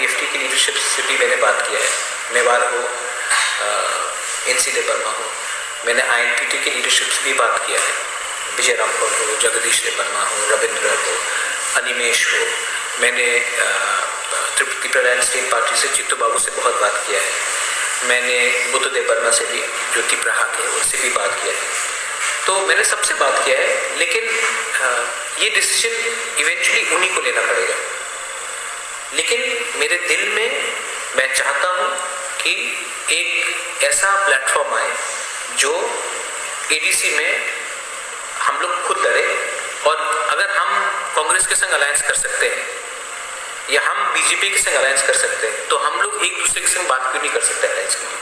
IPFT की leadership से भी मैंने बात किया है, मेवाड़ हो, NC देबर्मा हो, मैंने INPT की लीडरशिप से भी बात किया है, विजय रामपुर हो, जगदीश देबर्मा हो, रविंद्र हो, अनिमेश हो, मैंने त्रिपुरा स्टेट पार्टी से चित्तू बाबू से बहुत बात किया है, मैंने बुद्ध देबर्मा से भी जो त्रिपुरा है उससे भी बात किया है, तो मैंने सबसे बात किया है, लेकिन ये डिसीजन इवेंचुअली उन्हीं को लेना पड़ेगा। लेकिन मेरे दिल में मैं चाहता हूँ कि एक ऐसा प्लेटफॉर्म आए जो ADC में हम लोग खुद लड़े, और अगर हम कांग्रेस के संग अलायंस कर सकते हैं या हम BJP के संग अलायंस कर सकते हैं, तो हम लोग एक दूसरे के संग बात क्यों नहीं कर सकते अलायंस के लिए।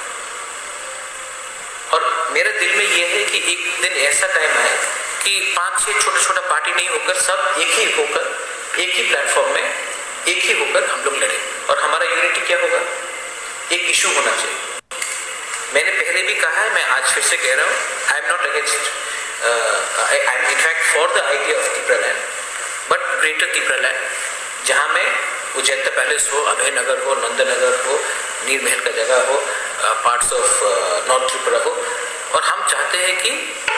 और मेरे दिल में ये है कि एक दिन ऐसा टाइम आए कि 5-6 छोटा पार्टी नहीं होकर सब एक ही होकर, एक ही प्लेटफॉर्म में एक ही होकर हम लोग लड़े, और हमारा यूनिटी क्या होगा, एक इशू होना चाहिए। मैंने पहले भी कहा है, मैं आज फिर से कह रहा हूँ, I am not against, I am in fact for the idea of Tripura land, but greater Tripura land, जहाँ में उज्जैन पैलेस हो, अभय नगर हो, नंदनगर हो, नीर महल का जगह हो, पार्ट्स ऑफ नॉर्थ त्रिपुरा हो, और हम चाहते हैं कि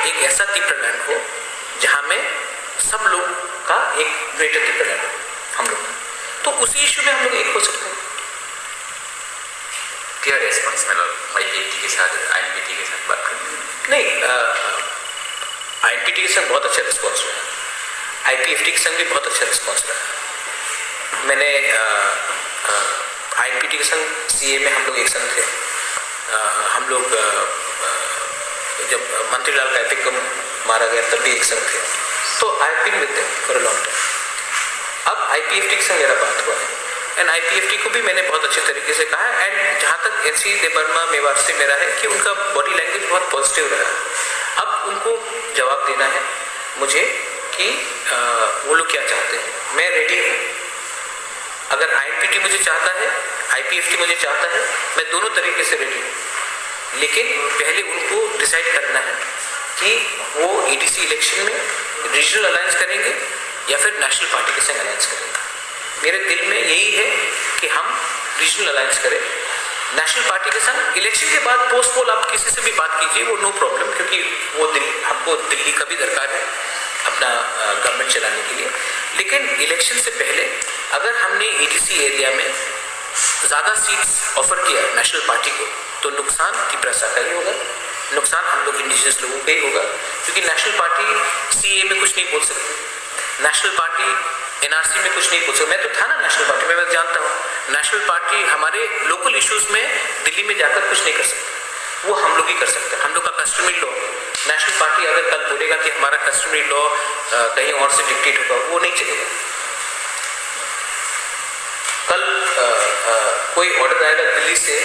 एक ऐसा त्रिपुरा लैंड हो जहाँ में सब लोग का एक ग्रेटर त्रिपुरा लैंड हो, हम लोग, तो उसी इशू में हम लोग एक हो सकते हैं। क्या रेस्पॉन्स मिला IPFT के साथ, INPT के साथ बात करने? नहीं, INPT के संग बहुत अच्छा रिस्पॉन्स रहा, IPFT के संग भी बहुत अच्छा रिस्पॉन्स रहा। मैंने INPT के संग CA में हम लोग एक संग थे, हम लोग जब मंत्रीलाल कैपिक को मारा गया तब भी एक संग थे, तो I have been with them for a long time. अब IPFT के संग मेरा बात हुआ है, एंड IPFT को भी मैंने बहुत अच्छे तरीके से कहा है, एंड जहाँ तक NC देबर्मा मेवाड़ से मेरा है कि उनका बॉडी लैंग्वेज बहुत पॉजिटिव रहा। अब उनको जवाब देना है मुझे कि वो लोग क्या चाहते हैं, मैं रेडी हूँ। अगर INPT मुझे चाहता है, IPFT मुझे चाहता है, मैं दोनों तरीके से रेडी हूँ, लेकिन पहले उनको डिसाइड करना है कि वो ADC इलेक्शन में रीजनल अलायंस करेंगे या फिर नेशनल पार्टी के संग अलायंस करेंगे। मेरे दिल में यही है कि हम रीजनल अलायंस करें नेशनल पार्टी के संग। इलेक्शन के बाद पोस्ट पोल आप किसी से भी बात कीजिए, वो नो प्रॉब्लम, क्योंकि वो हमको दिल्ली का भी दरकार है अपना गवर्नमेंट चलाने के लिए। लेकिन इलेक्शन से पहले अगर हमने ADC एरिया में ज़्यादा सीट्स ऑफर किया नेशनल पार्टी को, तो नुकसान त्रिपुरा का ही होगा, नुकसान हम लोग इंडिजिनस लोगों का ही होगा, क्योंकि नेशनल पार्टी CA में कुछ नहीं बोल सकती, नेशनल पार्टी NRC में कुछ नहीं बोल सकती। मैं तो था ना नेशनल पार्टी में, मैं जानता हूँ नेशनल पार्टी हमारे लोकल इश्यूज में दिल्ली में जाकर कुछ नहीं कर सकती, वो हम लोग ही कर सकते हैं। हम लोग का कस्टमरी लॉ, नेशनल पार्टी अगर कल बोलेगा कि हमारा कस्टमरी लॉ कहीं और से डिक्टेट होगा, वो नहीं चलेगा। कल कोई ऑर्डर आएगा दिल्ली से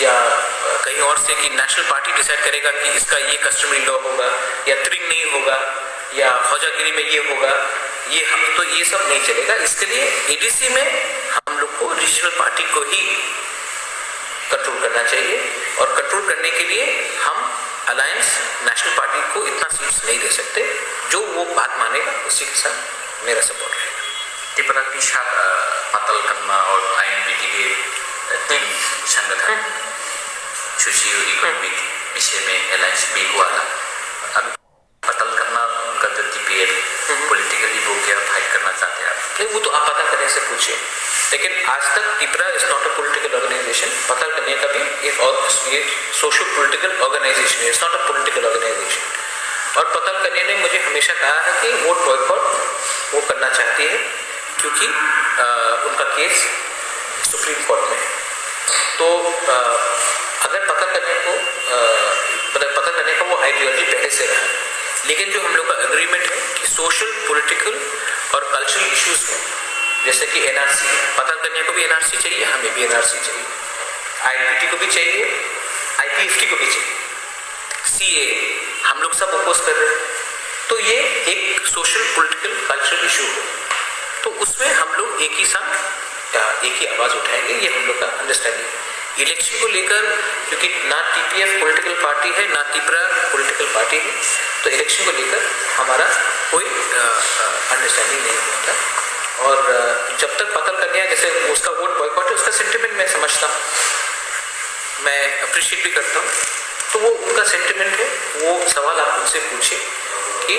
या कहीं और से कि नेशनल पार्टी डिसाइड करेगा कि इसका ये कस्टमरी लॉ होगा या त्रिंग नहीं होगा या फौजागिरी में ये होगा, तो ये सब नहीं चलेगा। इसके लिए ADC में हम लोग को रीजनल पार्टी को ही कंट्रोल करना चाहिए, और कंट्रोल करने के लिए हम अलायंस नेशनल पार्टी को इतना सीट्स नहीं दे सकते। जो वो बात मानेगा उसी के साथ मेरा सपोर्ट रहेगा। त्रिपुरा के साथ पाताल कन्मा और INPT के तीन संगठन सोशियो इकोनॉमिक विषय में अलायंस भी हुआ था। अभी पाताल कन्मा उनका जो TPL पॉलिटिकली वो क्या फाइट करना चाहते हैं आप? नहीं, वो तो आप पता करने से पूछिए, लेकिन आज तक Tripura is not a political organisation. Patal Kanya का भी एक सोशो पॉलिटिकल ऑर्गेनाइजेशन है, it's not a political organisation. और पाताल कन्या ने मुझे हमेशा कहा है कि वोट बॉयकॉट वो करना चाहती है, क्योंकि उनका केस सुप्रीम कोर्ट में है। तो अगर पाताल कन्या का वो आइडियोलॉजी पहले से रहा, लेकिन जो हम लोग का एग्रीमेंट है कि सोशल, पॉलिटिकल और कल्चरल इश्यूज में, जैसे कि NRC, पाताल कन्या को भी NRC चाहिए, हमें भी NRC चाहिए, INPT को भी चाहिए, IPFT को भी चाहिए, CA हम लोग सब अपोज कर रहे हैं। तो ये एक सोशल, पॉलिटिकल, कल्चरल इशू हो, तो उसमें हम लोग एक ही साथ एक ही आवाज़ उठाएंगे, ये हम लोग का अंडरस्टैंडिंग है। इलेक्शन को लेकर, क्योंकि ना TPF पॉलिटिकल पार्टी है ना त्रिपुरा पॉलिटिकल पार्टी है, तो इलेक्शन को लेकर हमारा कोई अंडरस्टैंडिंग नहीं होता। और जब तक पाताल कन्या जैसे उसका वोट बॉयकॉट है, उसका मैं अप्रिशिएट भी करता हूँ। तो वो उनका सेंटिमेंट है, वो सवाल आप उनसे पूछिए कि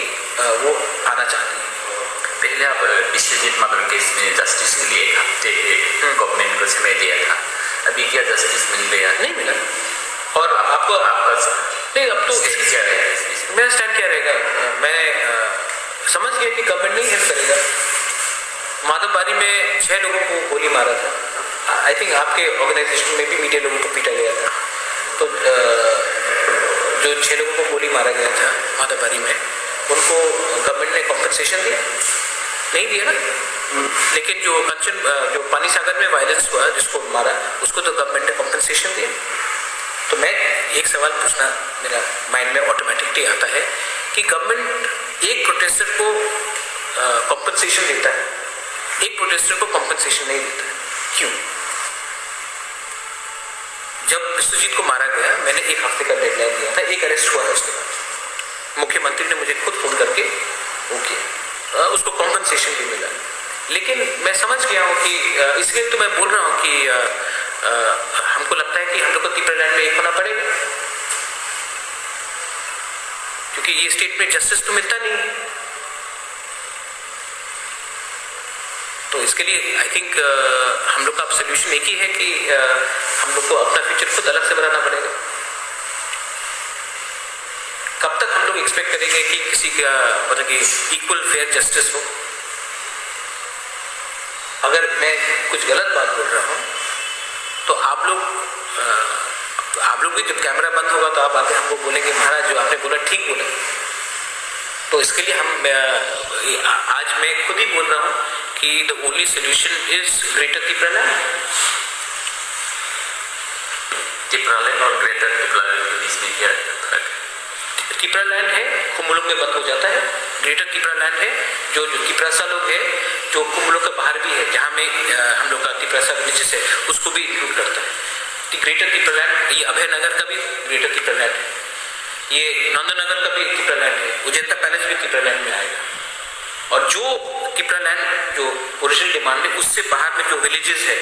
वो आना चाहते हैं। पहले आप विश्वजीत मदर केस में जस्टिस के लिए 1 हफ्ते गवर्नमेंट को समय दिया था, अभी क्या जस्टिस मिल गया? नहीं मिला। और आपको आपका नहीं, अब तो क्या रहेगा? मेरा स्टैंड क्या रहेगा, मैं समझ गया कि गवर्नमेंट नहीं हेल्प करेगा। माधवबारी में 6 लोगों को गोली मारा था। आई थिंक आपके ऑर्गेनाइजेशन में भी मीडिया लोगों को पीटा गया था। तो जो 6 लोगों को गोली मारा गया था माधवबारी में, उनको गवर्नमेंट ने कॉम्पनसेशन दिया? नहीं दिया ना। लेकिन जो पानी सागर में वायलेंस हुआ, जिसको मारा, उसको तो गवर्नमेंट ने कॉम्पनसेशन दिया। तो मैं एक सवाल पूछना मेरा माइंड में ऑटोमेटिकली आता है कि गवर्नमेंट एक प्रोटेस्टर को कॉम्पनसेशन देता है, एक प्रोटेस्टर को कॉम्पनसेशन नहीं देता है, क्यों? जब विश्वजीत को मारा गया, मैंने 1 हफ्ते का डेडलाइन दिया था, एक अरेस्ट हुआ है उसके बाद। मुख्यमंत्री ने मुझे खुद फोन करके वो किया, उसको कॉम्पनसेशन भी मिला। लेकिन मैं समझ गया हूँ कि इसलिए तो मैं बोल रहा हूँ कि हमको लगता है कि हम लोग को तीपरालैंड में एक होना पड़ेगा, क्योंकि ये स्टेट में जस्टिस तो मिलता नहीं है। तो इसके लिए आई थिंक हम लोग का सोल्यूशन एक ही है कि हम लोग को अपना फ्यूचर खुद अलग से बनाना पड़ेगा। कब तक हम लोग एक्सपेक्ट करेंगे कि किसी का मतलब कि इक्वल फेयर जस्टिस हो? अगर मैं कुछ गलत बात बोल रहा हूँ तो आप लोग भी जब कैमरा बंद होगा तो आप आके हमको बोलेंगे महाराज जो आपने बोला ठीक बोला। तो इसके लिए आज मैं खुद ही बोल रहा हूँ कि the only solution is greater Tipraland. Tipraland और ग्रेटर तीपरालैंड के बीच में क्या फर्क है? तीपरालैंड है कुमुलों में बंद हो जाता है, ग्रेटर तीपरालैंड है जो तीपरासा लोग है, जो कुमुलों के बाहर भी है, जहाँ में हम लोग का तीपरासा विलेजेस है, उसको भी इंक्लूड करता है। ग्रेटर तीपरालैंड, ये अभय नगर का भी ग्रेटर तीपरालैंड है, ये नंदनगर का भी तीपरालैंड है, उजैता पैलेस भी तीपरालैंड में आएगा। और जो तीपरालैंड जो ओरिजिनल डिमांड है, उससे बाहर में जो विलेजेस है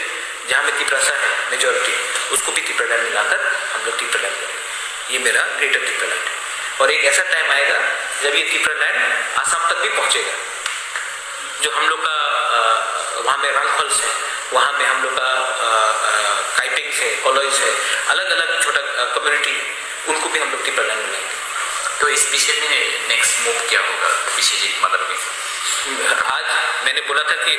जहाँ में तीपरासा है मेजॉरिटी, उसको भी तीपरालैंड मिलाकर हम लोग तीपरालैंड करेंगे। ये मेरा ग्रेटर तीपरालैंड है। और एक ऐसा टाइम आएगा जब ये तीपरालैंड आसाम तक भी पहुंचेगा। जो हम लोग का वहाँ में रंगफल्स है, वहाँ में हम लोग का काइटिंग्स है, कॉलोइस है, अलग अलग छोटा कम्युनिटी, उनको भी हम लोग तीपरालैंड में लाएंगे। तो इस विषय में नेक्स्ट मूव क्या होगा विश्वजीत मदर में? आज मैंने बोला था कि